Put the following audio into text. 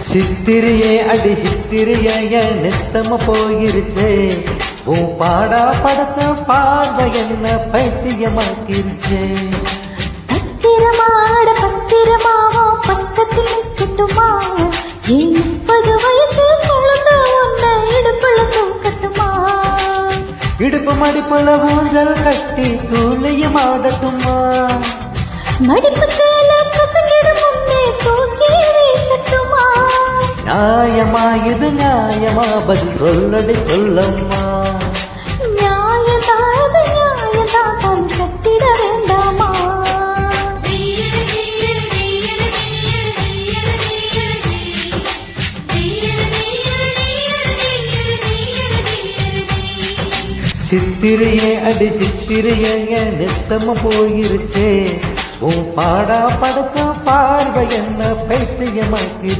சித்திரியே அடி சித்திரியே என் நித்தம போயிருச்சே, உன் பாடா படத்த பார்வை என்ன பைத்தியமாக்கிருச்சே. பத்திரமாட பத்திரமாவோ பக்கத்தில் நிற்கட்டுமா, என் 30 வயசு குழந்தை உன்னை இடுப்புல தூக்கட்டுமா, இடுப்பு மடிப்புல ஊஞ்சல் கட்டி சூளையும் ஆடட்டுமா, மடிப்பு சேல கசங்கிடும் முன்னே தூக்கி வீசட்டுமா. நியாயமா இது நியாயமா பதில் சொல்லடி சொல்லம்மா. நியாயதான் அது நியாயதான் தன் கட்டிட வேண்டாமா. சித்திரியே அடி சித்திரியே என் நித்தம போயிருச்சே, உன் பாடா படத்த பார்வை என்ன பைத்தியமாக்கிருச்சே.